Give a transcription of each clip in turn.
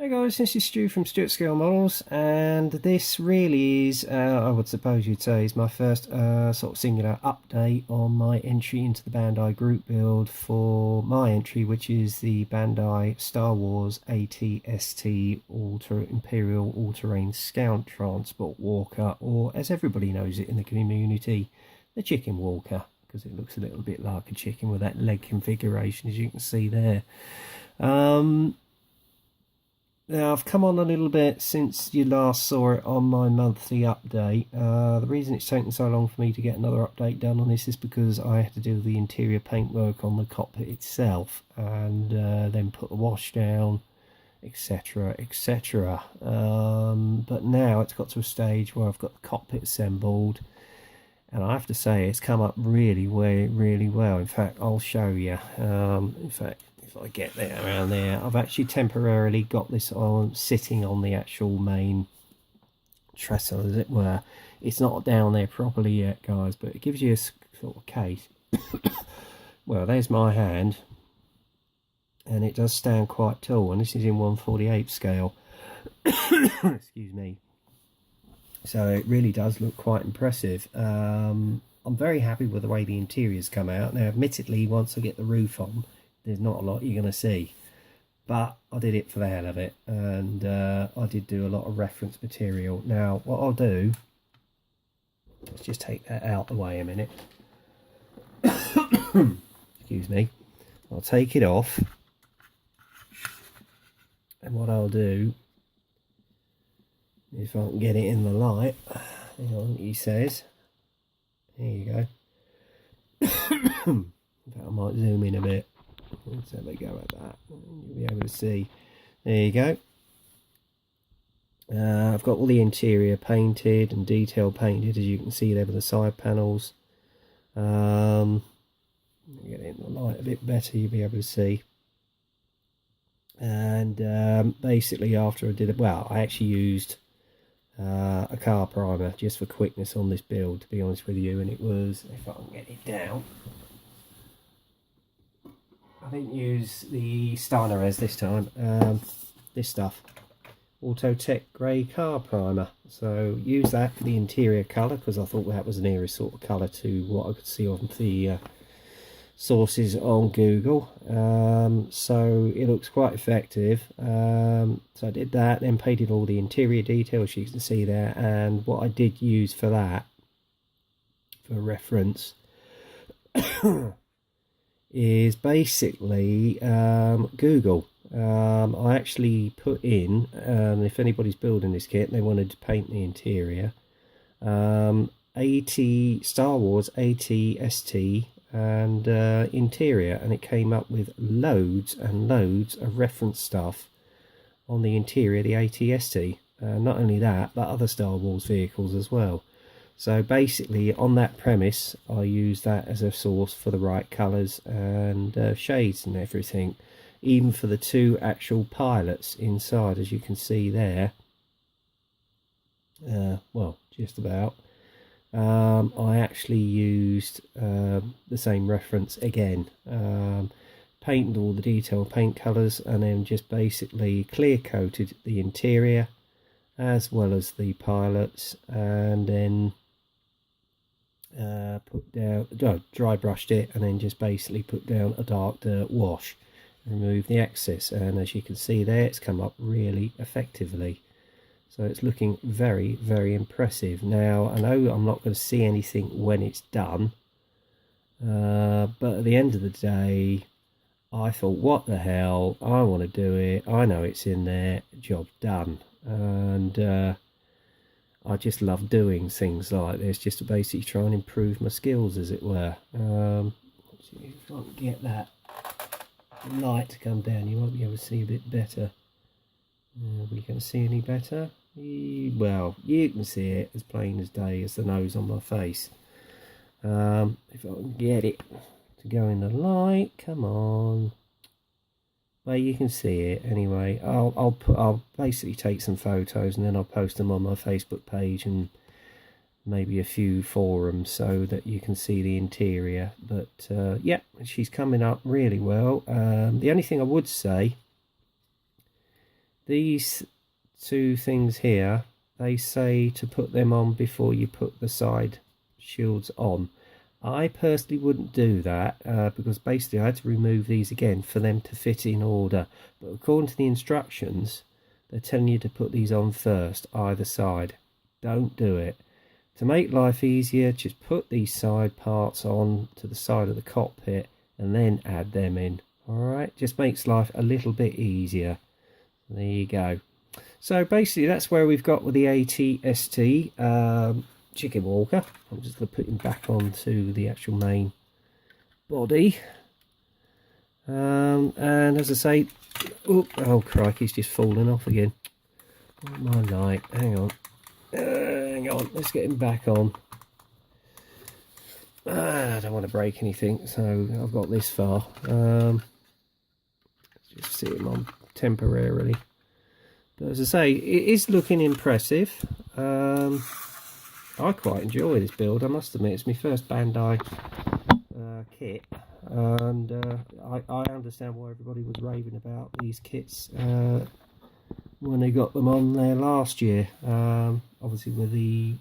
Hey guys, this is Stu from Stuart Scale Models, and this really is, I would suppose you'd say, is my first sort of singular update on my entry into the Bandai group build for my entry, which is the Bandai Star Wars AT-ST Imperial All-Terrain Scout Transport Walker, or as everybody knows it in the community, the Chicken Walker, because it looks a little bit like a chicken with that leg configuration, as you can see there. Now, I've come on a little bit since you last saw it on my monthly update. The reason it's taken so long for me to get another update done on this is because I had to do the interior paintwork on the cockpit itself and then put the wash down, etc, etc. But now it's got to a stage where I've got the cockpit assembled, and I have to say it's come up really well. In fact, I'll show you. In fact, if I get there around there, I've actually temporarily got this on sitting on the actual main trestle, as it were. It's not down there properly yet, guys, but it gives you a sort of case. Well, there's my hand, and it does stand quite tall, and this is in 1/48 scale. Excuse me. So it really does look quite impressive. I'm very happy with the way the interiors come out. Now, admittedly, once I get the roof on, there's not a lot you're going to see, but I did it for the hell of it, and I did do a lot of reference material. Now, what I'll do, let's just take that out the way a minute. Excuse me. I'll take it off, and what I'll do, if I can get it in the light, hang on, he says, there you go. I might zoom in a bit. Let's have a go at that. You'll be able to see. There you go. I've got all the interior painted and detail painted, as you can see there with the side panels. Get it in the light a bit better, you'll be able to see. And basically, after I did it, well, I actually used a car primer just for quickness on this build, to be honest with you, and it was, if I can get it down, I didn't use the Steiner Res this time. This stuff, Autotech Grey Car Primer. So use that for the interior colour, because I thought that was the nearest sort of colour to what I could see on the sources on Google. So it looks quite effective. So I did that, then painted all the interior details you can see there. And what I did use for that, for reference, is basically Google. I actually put in, if anybody's building this kit and they wanted to paint the interior, Star Wars AT-ST and interior, and it came up with loads and loads of reference stuff on the interior of the AT-ST. Not only that, but other Star Wars vehicles as well. So basically, on that premise, I use that as a source for the right colours and shades and everything, even for the two actual pilots inside, as you can see there. Well, just about. I actually used the same reference again, painted all the detailed paint colours, and then just basically clear coated the interior as well as the pilots, and then put down, dry brushed it, and then just basically put down a dark dirt wash, remove the excess, and as you can see there, it's come up really effectively. So it's looking very impressive. Now, I know I'm not going to see anything when it's done, but at the end of the day, I thought, what the hell, I want to do it, I know it's in there, job done. And I just love doing things like this, just to basically try and improve my skills, as it were. Let's see if I can get that light to come down, you might be able to see a bit better. Are we going to see any better? Well, you can see it as plain as day as the nose on my face. If I can get it to go in the light, come on. Well, you can see it anyway. I'll basically take some photos and then I'll post them on my Facebook page and maybe a few forums so that you can see the interior. But yeah, she's coming up really well. The only thing I would say these two things here, they say to put them on before you put the side shields on. I personally wouldn't do that because basically I had to remove these again for them to fit in order. But according to the instructions, they're telling you to put these on first, either side. Don't do it. To make life easier, just put these side parts on to the side of the cockpit and then add them in. Alright, just makes life a little bit easier. There you go. So basically that's where we've got with the AT-ST chicken walker. I'm just going to put him back onto the actual main body. And as I say, oh crikey, he's just falling off again. Oh my light, hang on, let's get him back on. I don't want to break anything, so I've got this far. Just sit him on temporarily. But as I say, it is looking impressive. I quite enjoy this build, I must admit. It's my first Bandai kit, and I understand why everybody was raving about these kits when they got them on there last year. Obviously with the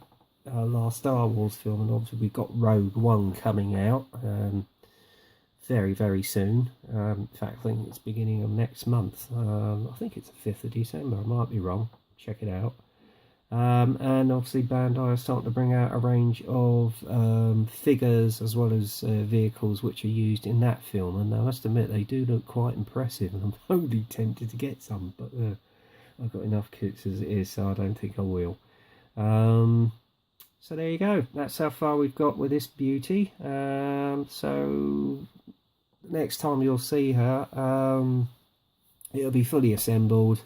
last Star Wars film, and obviously we've got Rogue One coming out very, very soon. In fact, I think it's beginning of next month. I think it's the 5th of December, I might be wrong, check it out. And obviously Bandai are starting to bring out a range of figures as well as vehicles which are used in that film, and I must admit they do look quite impressive, and I'm only tempted to get some, but I've got enough kits as it is, so I don't think I will. So there you go, that's how far we've got with this beauty. So next time you'll see her, it'll be fully assembled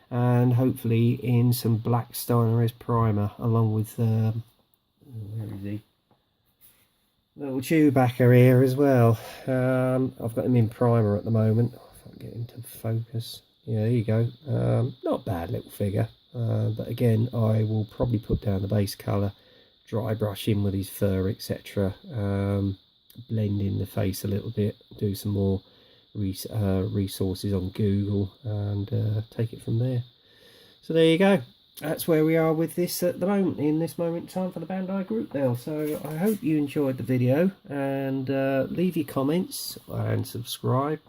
and hopefully in some black Steiner's primer, along with where is he? Little Chewbacca here as well. I've got him in primer at the moment. If I can get him to focus. Yeah, there you go. Not bad little figure, but again I will probably put down the base colour, dry brush in with his fur, etc. Blend in the face a little bit, do some more resources on Google, and take it from there. So there you go, that's where we are with this at the moment, in this moment in time for the Bandai group now. So I hope you enjoyed the video, and leave your comments and subscribe,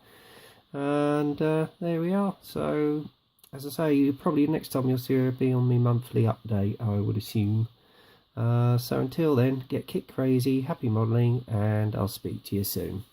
and there we are. So as I say, probably next time you'll see her be on my monthly update, I would assume. So until then, get kit crazy, happy modelling, and I'll speak to you soon.